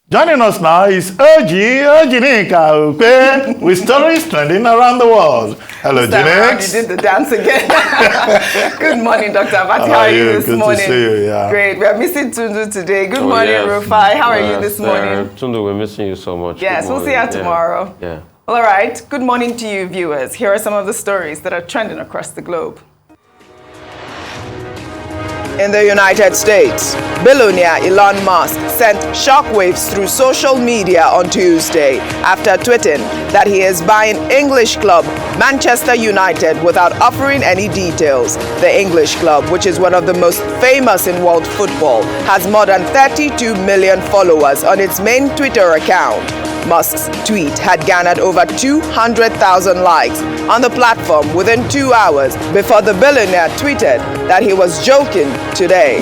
Joining us now is Okpe with stories trending around the world. Hello, Jinex. You did the dance again. Good morning, Dr. Abati. How are you this morning? Good to see you, yeah. Great. We are missing Tundu today. Good morning, yes. Rufai. How are you this morning? Tundu, we're missing you so much. Yes, we'll see you tomorrow. Yeah. All right. Good morning to you, viewers. Here are some of the stories that are trending across the globe. In the United States, billionaire Elon Musk sent shockwaves through social media on Tuesday after tweeting that he is buying English club Manchester United without offering any details. The English club, which is one of the most famous in world football, has more than 32 million followers on its main Twitter account. Musk's tweet had garnered over 200,000 likes on the platform within 2 hours before the billionaire tweeted that he was joking today.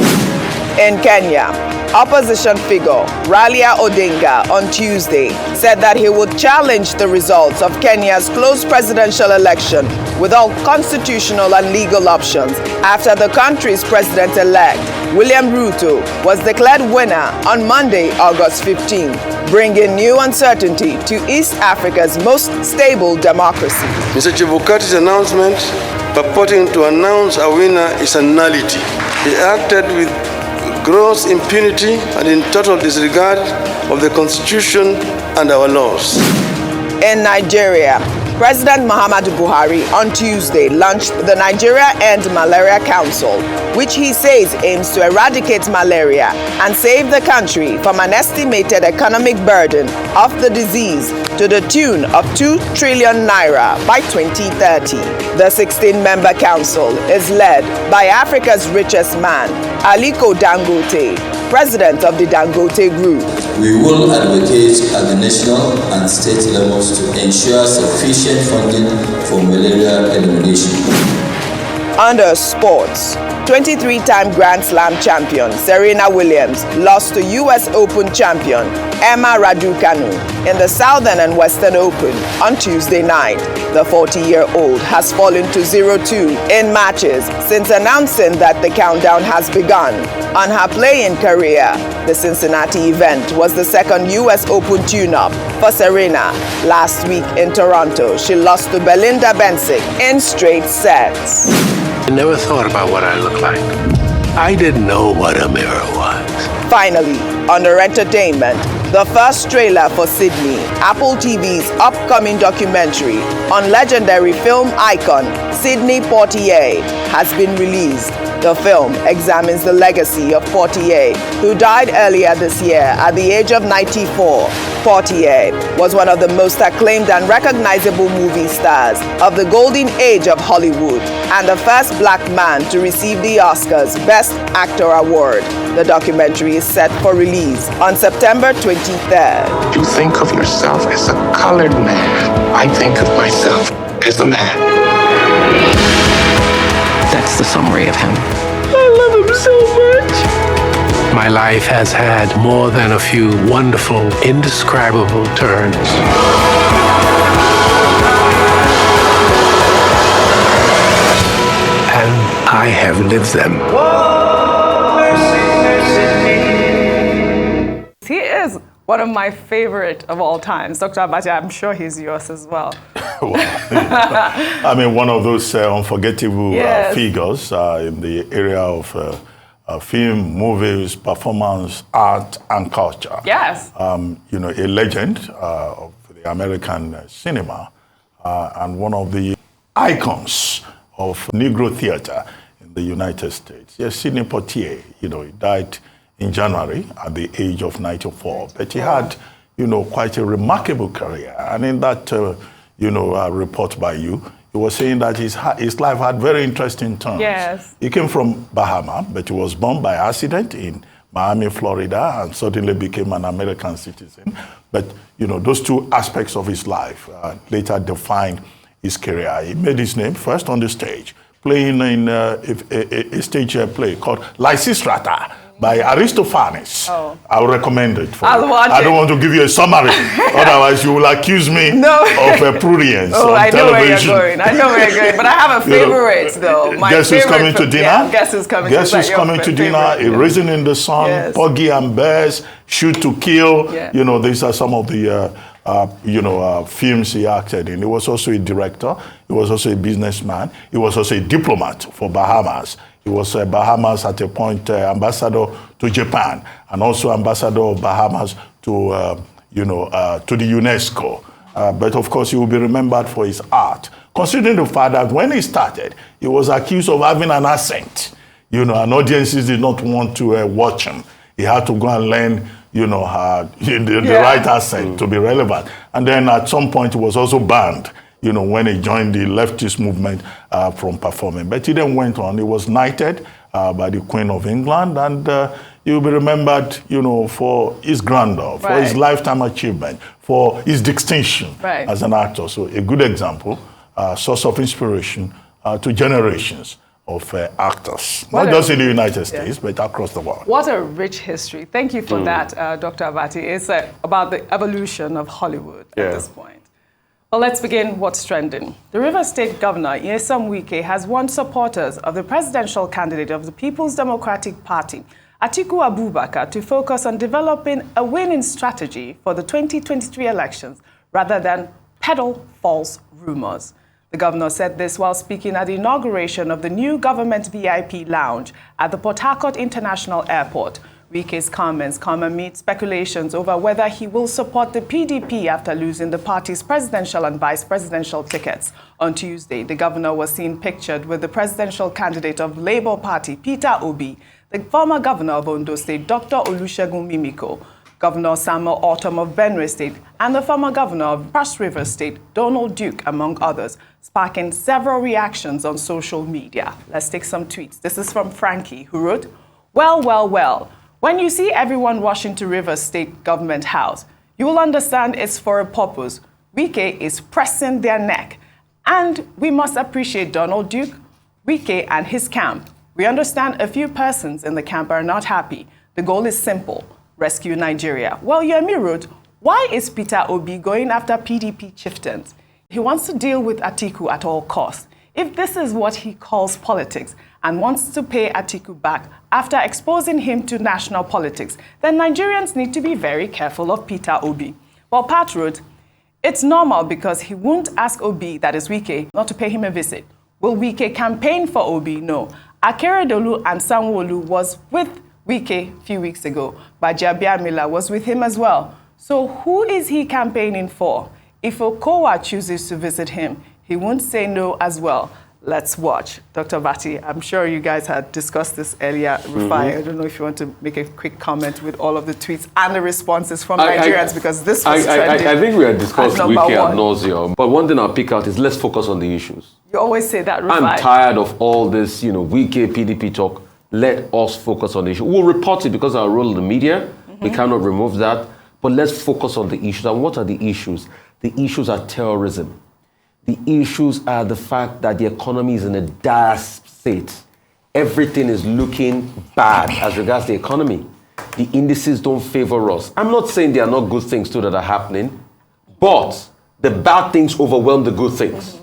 In Kenya, opposition figure Raila Odinga on Tuesday said that he would challenge the results of Kenya's close presidential election with all constitutional and legal options after the country's president-elect, William Ruto, was declared winner on Monday, August 15, bringing new uncertainty to East Africa's most stable democracy. Mr. Chebukati's announcement purporting to announce a winner is a nullity. He acted with gross impunity and in total disregard of the Constitution and our laws. In Nigeria, President Muhammadu Buhari on Tuesday launched the Nigeria End Malaria Council, which he says aims to eradicate malaria and save the country from an estimated economic burden of the disease to the tune of 2 trillion naira by 2030. The 16-member council is led by Africa's richest man, Aliko Dangote, president of the Dangote Group. We will advocate at the national and state levels to ensure sufficient funding for malaria elimination. Under sports, 23-time Grand Slam champion Serena Williams lost to U.S. Open champion Emma Raducanu in the Southern and Western Open on Tuesday night. The 40-year-old has fallen to 0-2 in matches since announcing that the countdown has begun. On her playing career, the Cincinnati event was the second U.S. Open tune-up for Serena. Last week in Toronto, she lost to Belinda Bencic in straight sets. I never thought about what I looked like. I didn't know what a mirror was. Finally, under entertainment, the first trailer for Sydney, Apple TV's upcoming documentary on legendary film icon Sidney Poitier, has been released. The film examines the legacy of Poitier, who died earlier this year at the age of 94. Poitier was one of the most acclaimed and recognizable movie stars of the golden age of Hollywood and the first black man to receive the Oscars Best Actor Award. The documentary is set for release on September 23rd. You think of yourself as a colored man. I think of myself as a man. That's the summary of him. I love him so much. My life has had more than a few wonderful, indescribable turns. And I have lived them. He is one of my favorite of all times. Dr. Abati, I'm sure he's yours as well. I mean, one of those unforgettable figures in the area of film, movies, performance, art, and culture. Yes. You know, a legend of the American cinema and one of the icons of Negro theater in the United States. Yes, Sidney Poitier, you know, he died in January at the age of 94. But he had, you know, quite a remarkable career. And in that, you know, report by you, he was saying that his life had very interesting turns. Yes. He came from Bahama, but he was born by accident in Miami, Florida, and suddenly became an American citizen. But, you know, those two aspects of his life later defined his career. He made his name first on the stage, playing in a stage play called Lysistrata by Aristophanes. Oh. I'll recommend it for I'll you. watch I don't it. want to give you a summary, otherwise you will accuse me of prurience on television. I know where you're going, but I have a favorite though. My Guess who's favorite coming to dinner? Yeah, guess who's coming Guess to dinner? who's coming to dinner? A Raisin in the Sun, Yes. Porgy and Bears, Shoot to Kill. Yeah. You know, these are some of the films he acted in. He was also a director. He was also a businessman. He was also a diplomat for Bahamas. He was Bahamas at a point ambassador to Japan, and also ambassador of Bahamas to the UNESCO. But of course, he will be remembered for his art, considering the fact that when he started, he was accused of having an accent. And audiences did not want to watch him. He had to go and learn, the right accent to be relevant. And then at some point, he was also banned, when he joined the leftist movement from performing. But he then went on. He was knighted by the Queen of England, and he will be remembered, for his grandeur, for his lifetime achievement, for his distinction as an actor. So a good example, source of inspiration to generations of actors, not just in the United States, but across the world. What a rich history. Thank you for that, Dr. Abati. It's about the evolution of Hollywood at this point. Well, let's begin what's trending. The Rivers State Governor, Nyesom Wike, has warned supporters of the presidential candidate of the People's Democratic Party, Atiku Abubakar, to focus on developing a winning strategy for the 2023 elections rather than peddle false rumors. The governor said this while speaking at the inauguration of the new government VIP lounge at the Port Harcourt International Airport. Wike's comments come amid speculations over whether he will support the PDP after losing the party's presidential and vice presidential tickets. On Tuesday, the governor was seen pictured with the presidential candidate of Labour Party, Peter Obi, the former governor of Ondo State, Dr. Olusegun Mimiko, Governor Samuel Ortom of Benue State, and the former governor of Cross River State, Donald Duke, among others, sparking several reactions on social media. Let's take some tweets. This is from Frankie, who wrote, well. When you see everyone rushing to Rivers State Government House, you will understand it's for a purpose. Wike is pressing their neck. And we must appreciate Donald Duke, Wike, and his camp. We understand a few persons in the camp are not happy. The goal is simple: rescue Nigeria. Well, Yemi wrote, why is Peter Obi going after PDP chieftains? He wants to deal with Atiku at all costs. If this is what he calls politics and wants to pay Atiku back after exposing him to national politics, then Nigerians need to be very careful of Peter Obi. Well, Pat wrote, it's normal because he won't ask Obi, that is Wike, not to pay him a visit. Will Wike campaign for Obi? No. Akeredolu and Sanwo-Olu was with Wike a few weeks ago. Gbajabiamila was with him as well. So who is he campaigning for? If Okowa chooses to visit him, he won't say no as well. Let's watch. Dr. Bati, I'm sure you guys had discussed this earlier. Rufai, I don't know if you want to make a quick comment with all of the tweets and the responses from Nigerians, because this was trending. I think we had discussed Wike ad nauseum. But one thing I'll pick out is let's focus on the issues. You always say that, Rufai. I'm tired of all this, Wike, PDP talk. Let us focus on the issue. We'll report it because of our role in the media. We cannot remove that. But let's focus on the issues. And what are the issues? The issues are terrorism. The issues are the fact that the economy is in a dire state. Everything is looking bad as regards the economy. The indices don't favor us. I'm not saying there are not good things too that are happening, but the bad things overwhelm the good things.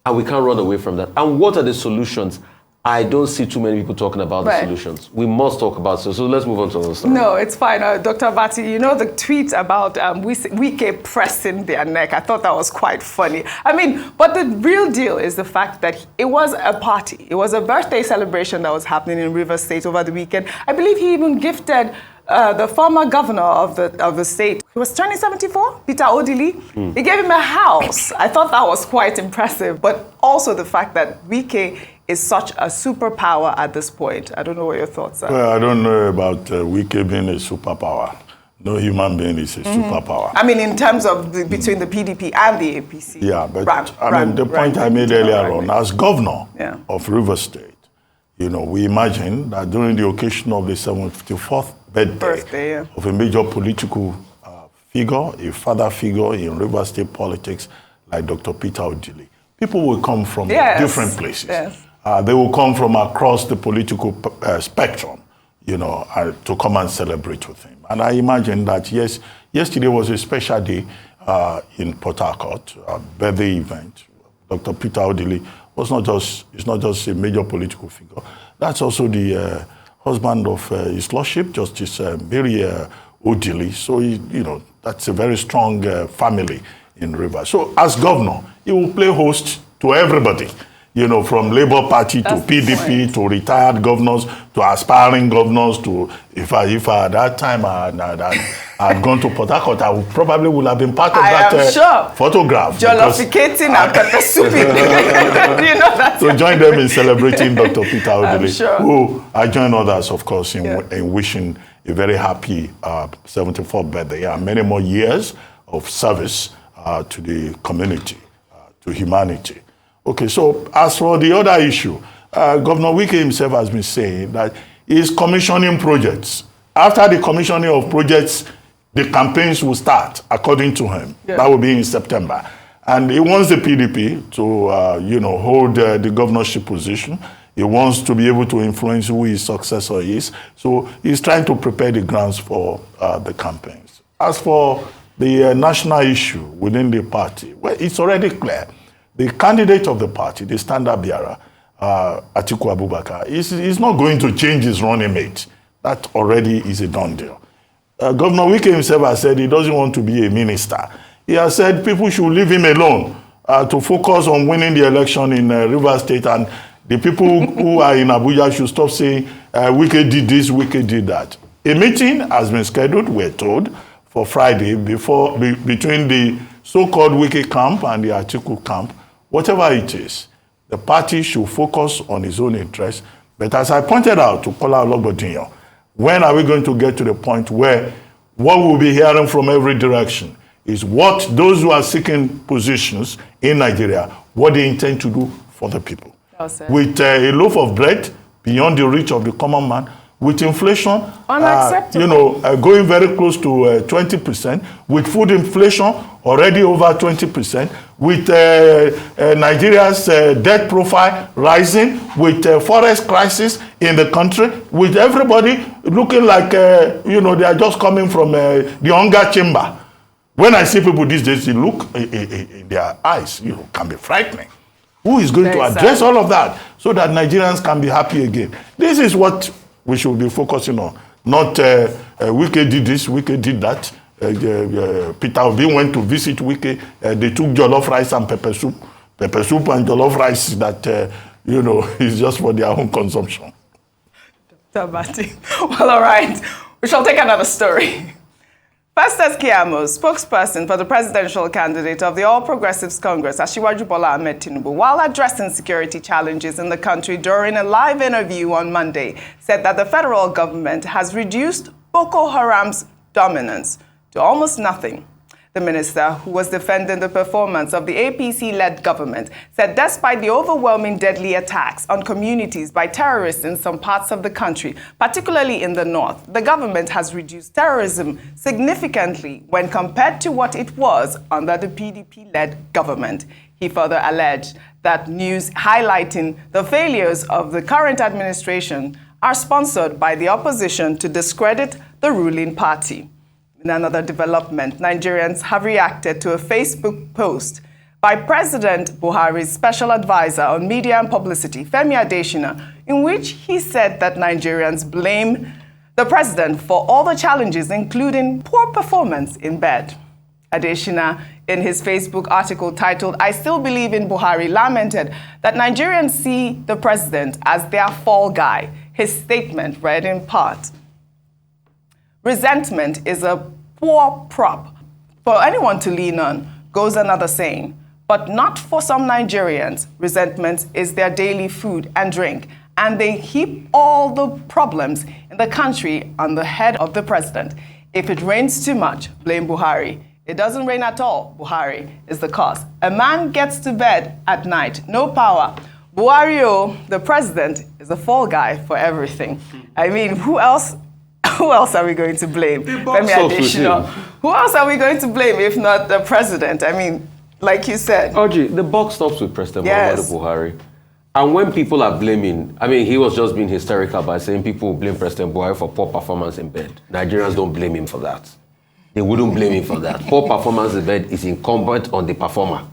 And we can't run away from that. And what are the solutions? I don't see too many people talking about the solutions. We must talk about it. So let's move on to the story. No, it's fine. Dr. Bati, the tweet about Wike pressing their neck, I thought that was quite funny. But the real deal is the fact that it was a party. It was a birthday celebration that was happening in Rivers State over the weekend. I believe he even gifted the former governor of the state, who was turning 74, Peter Odili. He gave him a house. I thought that was quite impressive. But also the fact that Wike is such a superpower at this point. I don't know what your thoughts are. Well, I don't know about Wike being a superpower. No human being is a superpower. In terms of between the PDP and the APC. Yeah, but the point I made earlier on, as governor of Rivers State, we imagine that during the occasion of the 74th birthday of a major political figure, a father figure in Rivers State politics, like Dr. Peter Odili, people will come from different places. Yes. They will come from across the political spectrum to come and celebrate with him. And I imagine that, yes, yesterday was a special day in Port Harcourt, a birthday event. Dr. Peter Odili is not just a major political figure. That's also the husband of His Lordship, Justice Mary Odili. So, that's a very strong family in Rivers. So, as governor, he will play host to everybody, from Labour Party to PDP to retired governors to aspiring governors to, if I at that time I had gone to Port Harcourt, I probably would have been part of that photograph. Jollificating and pepper souping. That. So join them in celebrating Dr. Peter Odili, who I join others, of course, in wishing a very happy 74th birthday and many more years of service to the community, to humanity. Okay, so as for the other issue, Governor Wike himself has been saying that he's commissioning projects. After the commissioning of projects, the campaigns will start, according to him. Yeah. That will be in September. And he wants the PDP to, hold the governorship position. He wants to be able to influence who his successor is. So he's trying to prepare the grounds for the campaigns. As for the national issue within the party, well, it's already clear. The candidate of the party, the standard bearer, Atiku Abubakar, is not going to change his running mate. That already is a done deal. Governor Wike himself has said he doesn't want to be a minister. He has said people should leave him alone to focus on winning the election in Rivers State, and the people who are in Abuja should stop saying, Wike did this, Wike did that. A meeting has been scheduled, we're told, for Friday between the so-called Wike camp and the Atiku camp. Whatever it is, the party should focus on its own interests. But as I pointed out to Kola Ologbondiyan, when are we going to get to the point where what we'll be hearing from every direction is what those who are seeking positions in Nigeria, what they intend to do for the people? With a loaf of bread beyond the reach of the common man, with inflation, going very close to 20%, with food inflation already over 20%, with Nigeria's debt profile rising, with forest crisis in the country, with everybody looking like, they are just coming from the hunger chamber. When I see people these days, they look in their eyes, can be frightening. Who is going to address all of that so that Nigerians can be happy again? This is what we should be focusing on. Not Wike did this, Wike did that. Peter Obi went to visit Wike. They took jollof rice and pepper soup. Pepper soup and jollof rice that, is just for their own consumption. Well, all right. We shall take another story. Festus Keyamo, spokesperson for the presidential candidate of the All Progressives Congress, Asiwaju Bola Tinubu, while addressing security challenges in the country during a live interview on Monday, said that the federal government has reduced Boko Haram's dominance to almost nothing. The minister, who was defending the performance of the APC-led government, said despite the overwhelming deadly attacks on communities by terrorists in some parts of the country, particularly in the north, the government has reduced terrorism significantly when compared to what it was under the PDP-led government. He further alleged that news highlighting the failures of the current administration are sponsored by the opposition to discredit the ruling party. In another development, Nigerians have reacted to a Facebook post by President Buhari's special advisor on media and publicity, Femi Adesina, in which he said that Nigerians blame the president for all the challenges, including poor performance in bed. Adesina, in his Facebook article titled, "I Still Believe in Buhari," lamented that Nigerians see the president as their fall guy. His statement read in part, "Resentment is a poor prop for anyone to lean on, goes another saying, but not for some Nigerians. Resentment is their daily food and drink, and they heap all the problems in the country on the head of the president. If it rains too much, blame Buhari. It doesn't rain at all, Buhari is the cause. A man gets to bed at night, no power. Buhari, the president, is a fall guy for everything." I mean, who else are we going to blame? Who else are we going to blame if not the president? I mean, like you said. Audrey, the buck stops with President Muhammadu Buhari. And when people are blaming, I mean, he was just being hysterical by saying people blame President Buhari for poor performance in bed. Nigerians don't blame him for that. They wouldn't blame him for that. Poor performance in bed is incumbent on the performer.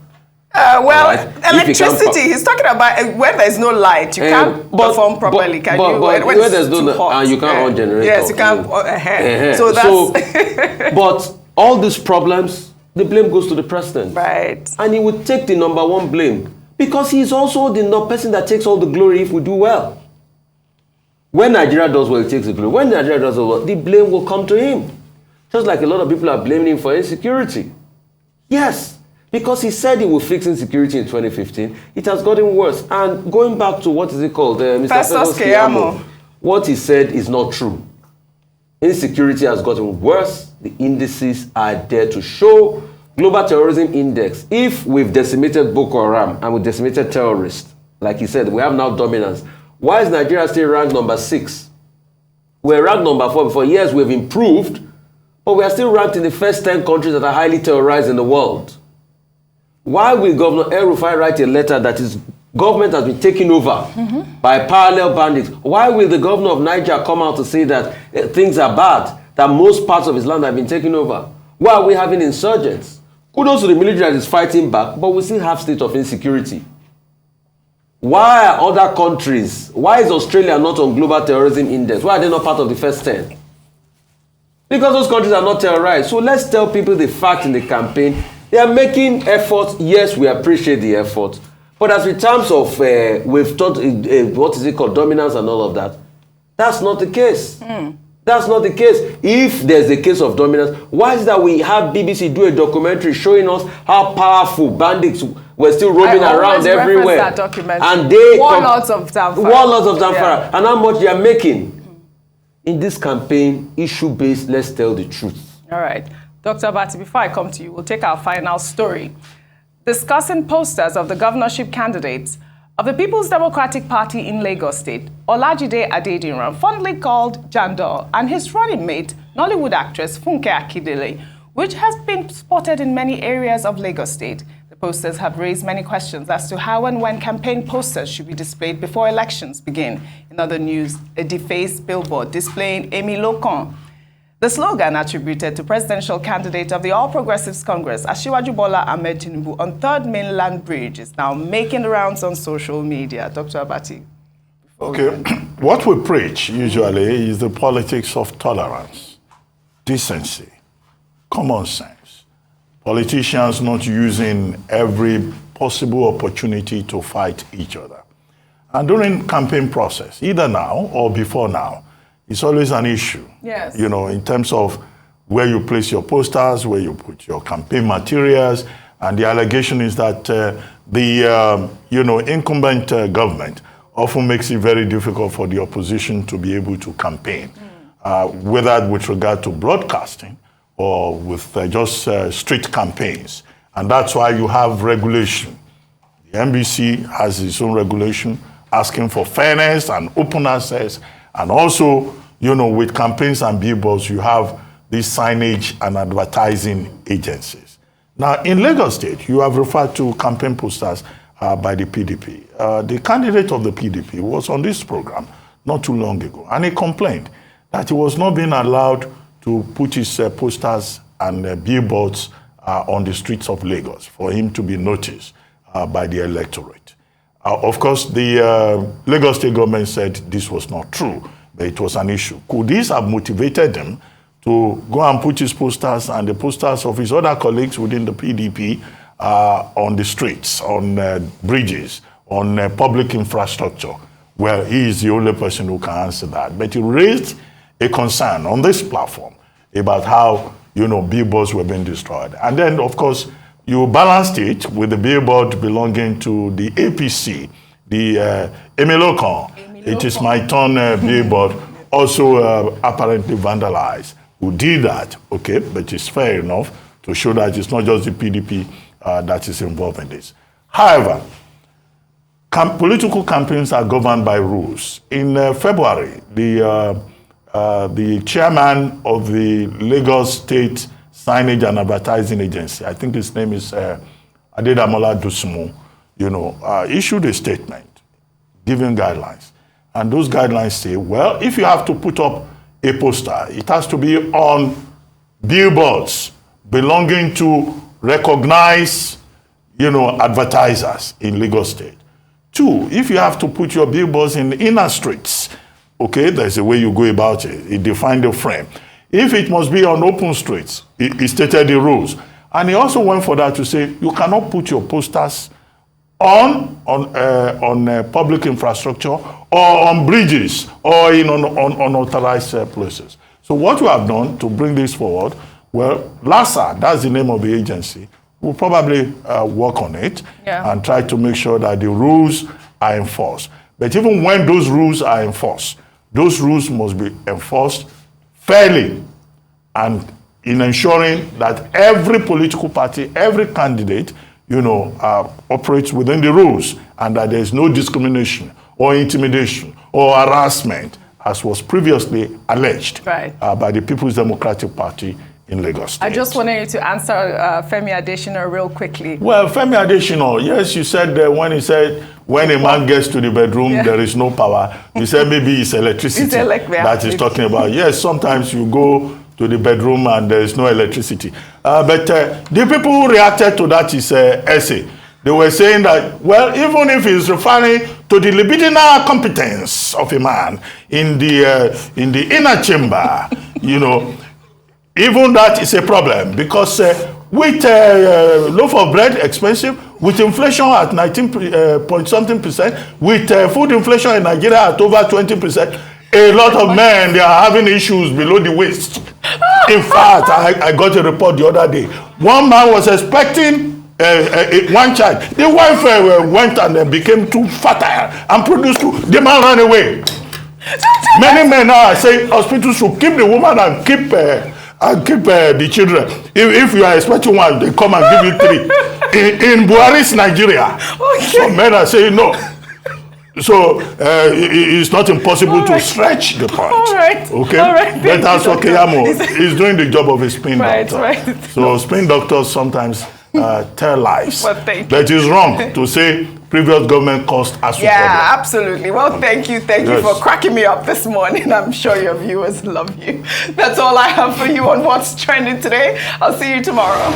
Right? Electricity, he's talking about when there's no light, you can't perform properly, can you? When there's no light, and you can't run generator. Yes, you can't. So that's... but all these problems, the blame goes to the president. Right. And he would take the number one blame because he's also the person that takes all the glory if we do well. When Nigeria does well, he takes the glory. When Nigeria does well, the blame will come to him. Just like a lot of people are blaming him for insecurity. Yes. Because he said he would fix insecurity in 2015, it has gotten worse. And going back to what is it called, Mr. Festus Keyamo, what he said is not true. Insecurity has gotten worse. The indices are there to show. Global Terrorism Index, if we've decimated Boko Haram and we've decimated terrorists, like he said, we have now dominance. Why is Nigeria still ranked number 6? We're ranked number 4. For years we've improved, but we are still ranked in the first 10 countries that are highly terrorized in the world. Why will Governor El-Rufai write a letter that his government has been taken over by parallel bandits? Why will the governor of Niger come out to say that things are bad, that most parts of his land have been taken over? Why are we having insurgents? Kudos to the military that is fighting back, but we still have state of insecurity. Why are other countries, why is Australia not on Global Terrorism Index? Why are they not part of the first 10? Because those countries are not terrorized. So let's tell people the fact in the campaign. They are making efforts. Yes, we appreciate the effort. But as in terms of, we've taught, what is it called, dominance and all of that, that's not the case. That's not the case. If there's a case of dominance, why is it that we have BBC do a documentary showing us how powerful bandits were still roaming around everywhere? That documentary. And they warlords of Zamfara. Warlords of Zamfara. Yeah. And how much they are making. In this campaign, issue-based, let's tell the truth. All right. Dr. Bati, before I come to you, we'll take our final story. Discussing posters of the governorship candidates of the People's Democratic Party in Lagos State, Olajide Adediran, fondly called Jandor, and his running mate, Nollywood actress Funke Akindele, which has been spotted in many areas of Lagos State. The posters have raised many questions as to how and when campaign posters should be displayed before elections begin. In other news, a defaced billboard displaying Emi Lokan, the slogan attributed to presidential candidate of the All Progressives Congress, Asiwaju Bola Tinubu, on 3rd Mainland Bridge is now making the rounds on social media. Dr. Abati. Okay, what we preach usually is the politics of tolerance, decency, common sense. Politicians not using every possible opportunity to fight each other. And during campaign process, either now or before now, it's always an issue. Yes. You know, in terms of where you place your posters, where you put your campaign materials, and the allegation is that the incumbent government often makes it very difficult for the opposition to be able to campaign, whether with regard to broadcasting or with just street campaigns. And that's why you have regulation. The NBC has its own regulation asking for fairness and open access. And also, you know, with campaigns and billboards, you have these signage and advertising agencies. Now, in Lagos State, you have referred to campaign posters by the PDP. The candidate of the PDP was on this program not too long ago, and he complained that he was not being allowed to put his posters and billboards on the streets of Lagos for him to be noticed by the electorate. Of course, the Lagos State government said this was not true, but it was an issue. Could this have motivated him to go and put his posters and the posters of his other colleagues within the PDP on the streets, on bridges, on public infrastructure? Well, he is the only person who can answer that. But he raised a concern on this platform about how, you know, billboards were being destroyed. And then, of course, you balanced it with the billboard belonging to the APC, the Emilokan. It is my turn billboard, also apparently vandalized. Who did that? Okay, but it's fair enough to show that it's not just the PDP that is involved in this. However, political campaigns are governed by rules. In February, the chairman of the Lagos State Signage and Advertising Agency, I think his name is Adedamola Dusumu, issued a statement giving guidelines. And those guidelines say, well, if you have to put up a poster, it has to be on billboards belonging to recognized, advertisers in Lagos State. 2, if you have to put your billboards in inner streets, okay, there's a way you go about it. It defined the frame. If it must be on open streets, it stated the rules. And he also went for that to say, you cannot put your posters on public infrastructure or on bridges or in unauthorized places. So what we have done to bring this forward, well, LASA, that's the name of the agency, will probably work on it and try to make sure that the rules are enforced. But even when those rules are enforced, those rules must be enforced fairly and in ensuring that every political party, every candidate, operates within the rules and that there is no discrimination or intimidation or harassment, as was previously alleged by the People's Democratic Party in Lagos State. I just wanted you to answer Femi Adesina real quickly. Well, Femi Adesina, yes, you said when he said, when a man gets to the bedroom, there is no power. You said maybe it's electricity that he's talking about. Yes, sometimes you go to the bedroom and there is no electricity. But the people who reacted to that is essay. They were saying that, well, even if he's referring to the libidinal competence of a man in the inner chamber, even that is a problem, because with loaf of bread expensive, with inflation at 19.something%, with food inflation in Nigeria at over 20%, a lot of men, they are having issues below the waist. In fact, I got a report the other day. One man was expecting one child. The wife went and became too fertile and produced two. The man ran away. Many men now are saying hospitals should keep the woman and keep the children. If you are expecting one, they come and give you 3. In Buhari's Nigeria, some men are saying no. So it's not impossible to stretch the point. All right. Okay. All right. But as for Keyamo, he's doing the job of a spin doctor. Right. So spin doctors sometimes tell lies. Well, thank you. But it's wrong to say previous government caused us problem. Yeah, absolutely. Well, thank you for cracking me up this morning. I'm sure your viewers love you. That's all I have for you on What's Trending today. I'll see you tomorrow.